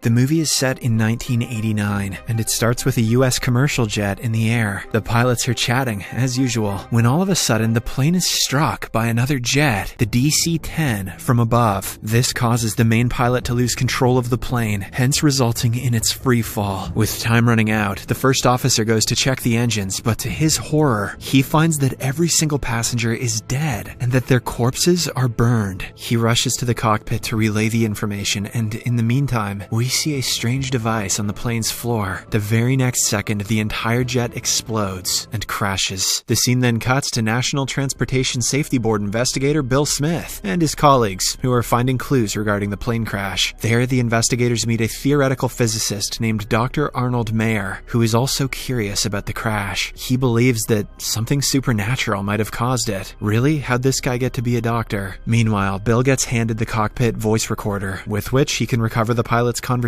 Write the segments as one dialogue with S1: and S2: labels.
S1: The movie is set in 1989, and it starts with a U.S. commercial jet in the air. The pilots are chatting, as usual, when all of a sudden the plane is struck by another jet, the DC-10, from above. This causes the main pilot to lose control of the plane, hence resulting in its free fall. With time running out, the first officer goes to check the engines, but to his horror, he finds that every single passenger is dead, and that their corpses are burned. He rushes to the cockpit to relay the information, and in the meantime, we see a strange device on the plane's floor. The very next second, the entire jet explodes and crashes. The scene then cuts to National Transportation Safety Board investigator Bill Smith and his colleagues, who are finding clues regarding the plane crash. There, the investigators meet a theoretical physicist named Dr. Arnold Mayer, who is also curious about the crash. He believes that something supernatural might have caused it. Really? How'd this guy get to be a doctor? Meanwhile, Bill gets handed the cockpit voice recorder, with which he can recover the pilot's conversations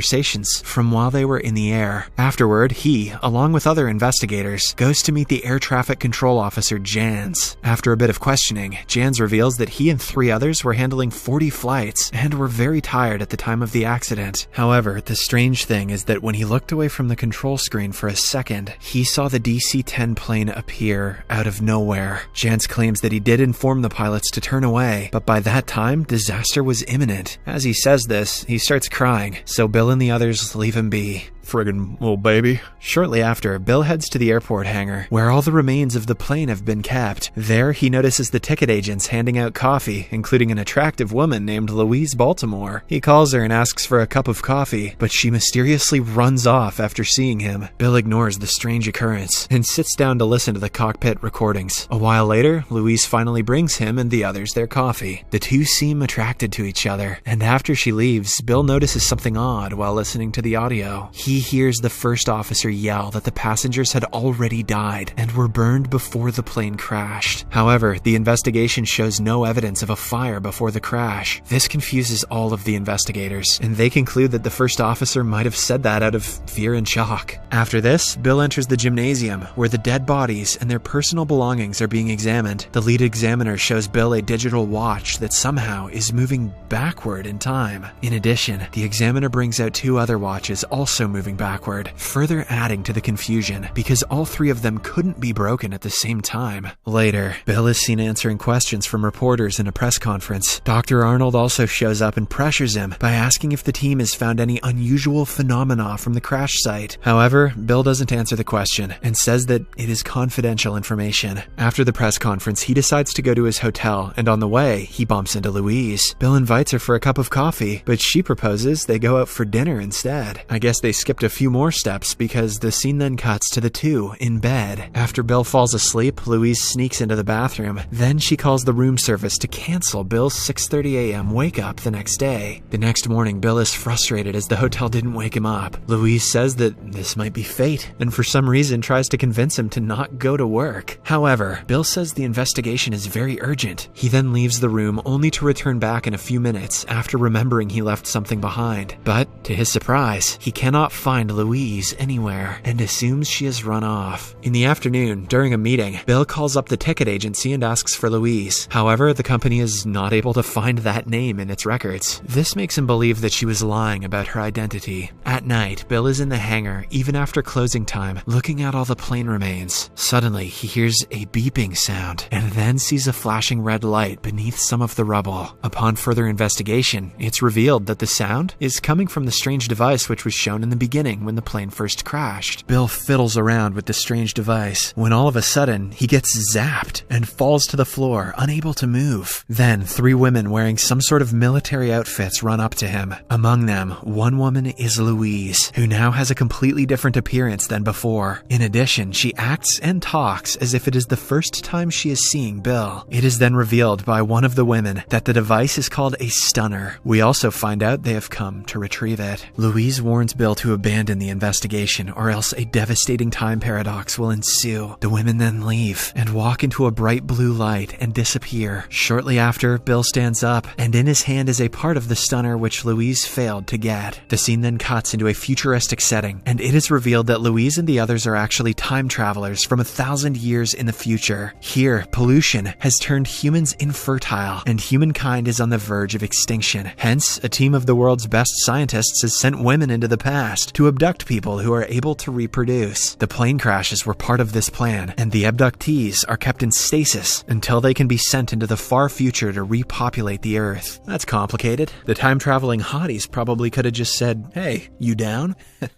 S1: from while they were in the air. Afterward, he, along with other investigators, goes to meet the air traffic control officer Jans. After a bit of questioning, Jans reveals that he and 3 others were handling 40 flights and were very tired at the time of the accident. However, the strange thing is that when he looked away from the control screen for a second, he saw the DC-10 plane appear out of nowhere. Jans claims that he did inform the pilots to turn away, but by that time, disaster was imminent. As he says this, he starts crying, so Bill and the others leave him be. Friggin' little baby. Shortly after, Bill heads to the airport hangar, where all the remains of the plane have been kept. There, he notices the ticket agents handing out coffee, including an attractive woman named Louise Baltimore. He calls her and asks for a cup of coffee, but she mysteriously runs off after seeing him. Bill ignores the strange occurrence and sits down to listen to the cockpit recordings. A while later, Louise finally brings him and the others their coffee. The two seem attracted to each other, and after she leaves, Bill notices something odd while listening to the audio. He hears the first officer yell that the passengers had already died and were burned before the plane crashed. However, the investigation shows no evidence of a fire before the crash. This confuses all of the investigators, and they conclude that the first officer might have said that out of fear and shock. After this, Bill enters the gymnasium, where the dead bodies and their personal belongings are being examined. The lead examiner shows Bill a digital watch that somehow is moving backward in time. In addition, the examiner brings out 2 other watches also moving backward, further adding to the confusion because all 3 of them couldn't be broken at the same time. Later, Bill is seen answering questions from reporters in a press conference. Dr. Arnold also shows up and pressures him by asking if the team has found any unusual phenomena from the crash site. However, Bill doesn't answer the question and says that it is confidential information. After the press conference, he decides to go to his hotel, and on the way, he bumps into Louise. Bill invites her for a cup of coffee, but she proposes they go out for dinner instead. I guess they skipped a few more steps because the scene then cuts to the 2 in bed. After Bill falls asleep, Louise sneaks into the bathroom. Then she calls the room service to cancel Bill's 6:30 a.m. wake up the next day. The next morning, Bill is frustrated as the hotel didn't wake him up. Louise says that this might be fate, and for some reason tries to convince him to not go to work. However, Bill says the investigation is very urgent. He then leaves the room only to return back in a few minutes after remembering he left something behind. But, to his surprise, he cannot find Louise anywhere and assumes she has run off. In the afternoon, during a meeting, Bill calls up the ticket agency and asks for Louise. However, the company is not able to find that name in its records. This makes him believe that she was lying about her identity. At night, Bill is in the hangar even after closing time, looking at all the plane remains. Suddenly, he hears a beeping sound and then sees a flashing red light beneath some of the rubble. Upon further investigation, it's revealed that the sound is coming from the strange device which was shown in the beginning when the plane first crashed. Bill fiddles around with the strange device when all of a sudden he gets zapped and falls to the floor, unable to move. Then 3 women wearing some sort of military outfits run up to him. Among them, one woman is Louise, who now has a completely different appearance than before. In addition, she acts and talks as if it is the first time she is seeing Bill. It is then revealed by one of the women that the device is called a stunner. We also find out they have come to retrieve it. Louise warns Bill to abandon the investigation, or else a devastating time paradox will ensue. The women then leave and walk into a bright blue light and disappear. Shortly after, Bill stands up, and in his hand is a part of the stunner which Louise failed to get. The scene then cuts into a futuristic setting, and it is revealed that Louise and the others are actually time travelers from 1,000 years in the future. Here, pollution has turned humans infertile, and humankind is on the verge of extinction. Hence, a team of the world's best scientists has sent women into the past to abduct people who are able to reproduce. The plane crashes were part of this plan, and the abductees are kept in stasis until they can be sent into the far future to repopulate the Earth. That's complicated. The time-traveling hotties probably could have just said, "Hey, you down?"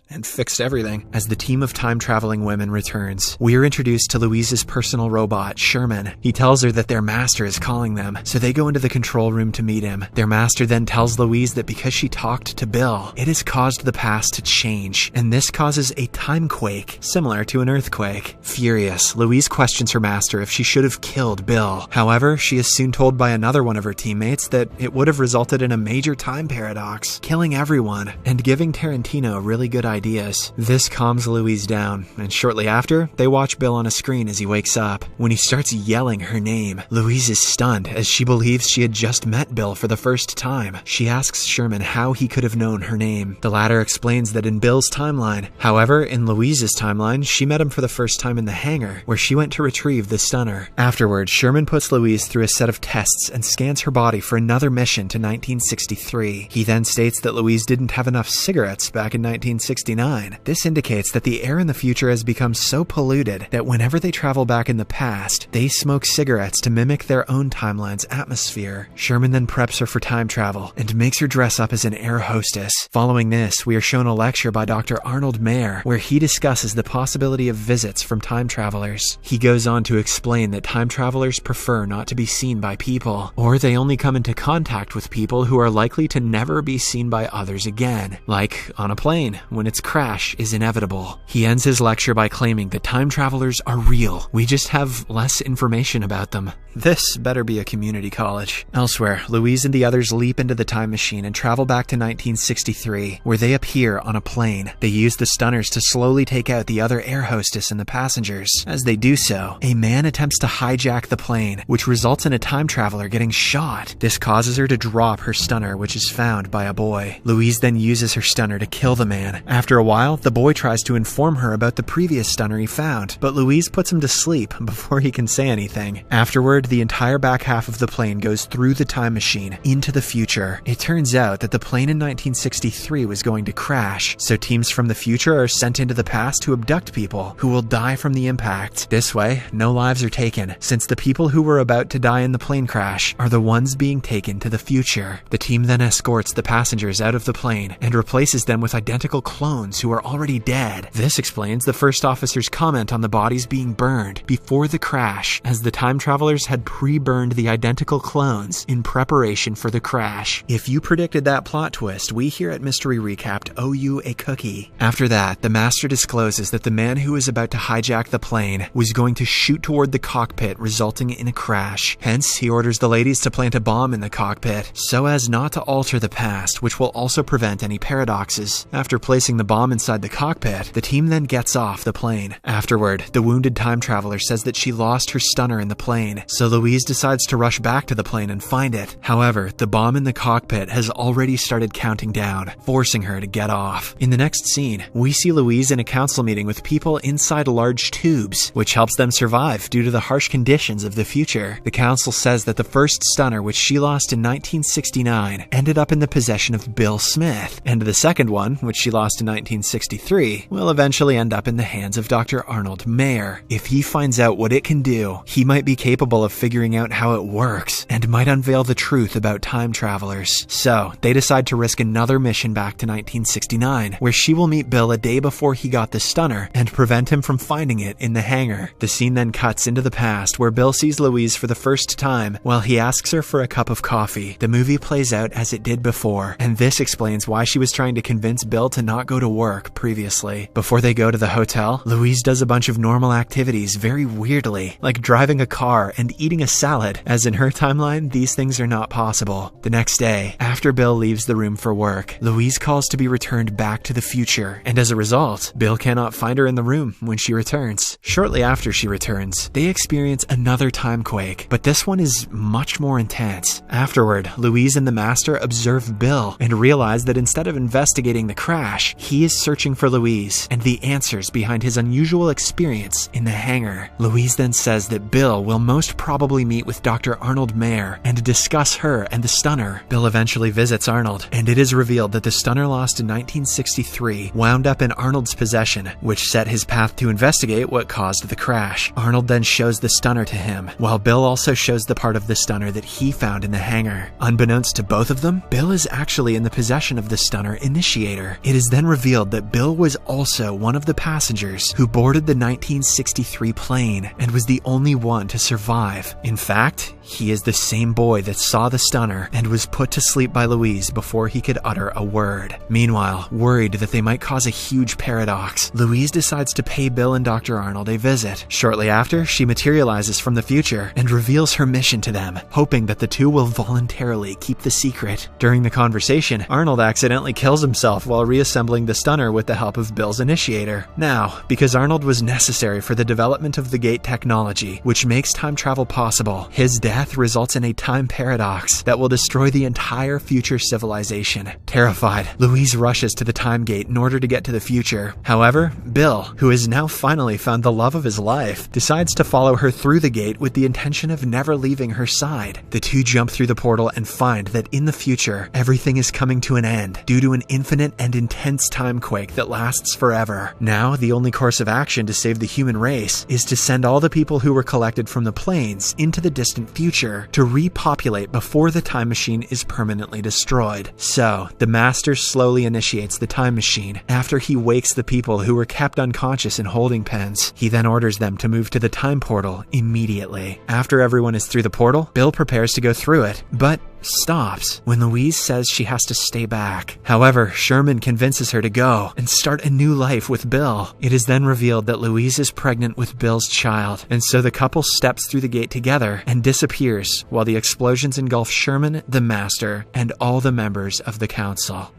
S1: and fixed everything. As the team of time-traveling women returns, we are introduced to Louise's personal robot, Sherman. He tells her that their master is calling them, so they go into the control room to meet him. Their master then tells Louise that because she talked to Bill, it has caused the past to change, and this causes a time quake, similar to an earthquake. Furious, Louise questions her master if she should have killed Bill. However, she is soon told by another one of her teammates that it would have resulted in a major time paradox, killing everyone, and giving Tarantino really good ideas. This calms Louise down, and shortly after, they watch Bill on a screen as he wakes up. When he starts yelling her name, Louise is stunned as she believes she had just met Bill for the first time. She asks Sherman how he could have known her name. The latter explains that in Bill's timeline. However, in Louise's timeline, she met him for the first time in the hangar, where she went to retrieve the stunner. Afterwards, Sherman puts Louise through a set of tests and scans her body for another mission to 1963. He then states that Louise didn't have enough cigarettes back in 1969. This indicates that the air in the future has become so polluted that whenever they travel back in the past, they smoke cigarettes to mimic their own timeline's atmosphere. Sherman then preps her for time travel and makes her dress up as an air hostess. Following this, we are shown a lecture by Dr. Arnold Mayer, where he discusses the possibility of visits from time travelers. He goes on to explain that time travelers prefer not to be seen by people, or they only come into contact with people who are likely to never be seen by others again, like on a plane, when its crash is inevitable. He ends his lecture by claiming that time travelers are real. We just have less information about them. This better be a community college. Elsewhere, Louise and the others leap into the time machine and travel back to 1963, where they appear on a plane. They use the stunners to slowly take out the other air hostess and the passengers. As they do so, a man attempts to hijack the plane, which results in a time traveler getting shot. This causes her to drop her stunner, which is found by a boy. Louise then uses her stunner to kill the man. After a while, the boy tries to inform her about the previous stunner he found, but Louise puts him to sleep before he can say anything. Afterward, the entire back half of the plane goes through the time machine into the future. It turns out that the plane in 1963 was going to crash, so teams from the future are sent into the past to abduct people who will die from the impact. This way, no lives are taken, since the people who were about to die in the plane crash are the ones being taken to the future. The team then escorts the passengers out of the plane and replaces them with identical clones who are already dead. This explains the first officer's comment on the bodies being burned before the crash, as the time travelers had pre-burned the identical clones in preparation for the crash. If you predicted that plot twist, we here at Mystery Recapped owe you a cookie. After that, the master discloses that the man who was about to hijack the plane was going to shoot toward the cockpit, resulting in a crash. Hence, he orders the ladies to plant a bomb in the cockpit, so as not to alter the past, which will also prevent any paradoxes. After placing the bomb inside the cockpit, the team then gets off the plane. Afterward, the wounded time traveler says that she lost her stunner in the plane, so Louise decides to rush back to the plane and find it. However, the bomb in the cockpit has already started counting down, forcing her to get off. In the next scene, we see Louise in a council meeting with people inside large tubes, which helps them survive due to the harsh conditions of the future. The council says that the first stunner, which she lost in 1969, ended up in the possession of Bill Smith, and the second one, which she lost in 1963, will eventually end up in the hands of Dr. Arnold Mayer. If he finds out what it can do, he might be capable of figuring out how it works, and might unveil the truth about time travelers. So, they decide to risk another mission back to 1969, where she will meet Bill a day before he got the stunner, and prevent him from finding it in the hangar. The scene then cuts into the past, where Bill sees Louise for the first time, while he asks her for a cup of coffee. The movie plays out as it did before, and this explains why she was trying to convince Bill to not go to work previously. Before they go to the hotel, Louise does a bunch of normal activities very weirdly, like driving a car and eating a salad, as in her timeline, these things are not possible. The next day, after Bill leaves the room for work, Louise calls to be returned back back to the future, and as a result, Bill cannot find her in the room when she returns. Shortly after she returns, they experience another timequake, but this one is much more intense. Afterward, Louise and the Master observe Bill and realize that instead of investigating the crash, he is searching for Louise and the answers behind his unusual experience in the hangar. Louise then says that Bill will most probably meet with Dr. Arnold Mayer and discuss her and the stunner. Bill eventually visits Arnold, and it is revealed that the stunner lost in 1963 wound up in Arnold's possession, which set his path to investigate what caused the crash. Arnold then shows the stunner to him, while Bill also shows the part of the stunner that he found in the hangar. Unbeknownst to both of them, Bill is actually in the possession of the stunner initiator. It is then revealed that Bill was also one of the passengers who boarded the 1963 plane and was the only one to survive. In fact, he is the same boy that saw the stunner and was put to sleep by Louise before he could utter a word. Meanwhile, worried that they might cause a huge paradox, Louise decides to pay Bill and Dr. Arnold a visit. Shortly after, she materializes from the future and reveals her mission to them, hoping that the two will voluntarily keep the secret. During the conversation, Arnold accidentally kills himself while reassembling the stunner with the help of Bill's initiator. Now, because Arnold was necessary for the development of the gate technology, which makes time travel possible, his death results in a time paradox that will destroy the entire future civilization. Terrified, Louise rushes to the time gate in order to get to the future. However, Bill, who has now finally found the love of his life, decides to follow her through the gate with the intention of never leaving her side. The two jump through the portal and find that in the future, everything is coming to an end due to an infinite and intense timequake that lasts forever. Now, the only course of action to save the human race is to send all the people who were collected from the planes into the distant future to repopulate before the time machine is permanently destroyed. So, the Master slowly initiates the time machine after he wakes the people who were kept unconscious in holding pens. He then orders them to move to the time portal immediately. After everyone is through the portal, Bill prepares to go through it, but stops when Louise says she has to stay back. However, Sherman convinces her to go and start a new life with Bill. It is then revealed that Louise is pregnant with Bill's child, and so the couple steps through the gate together and disappears while the explosions engulf Sherman, the Master, and all the members of the council.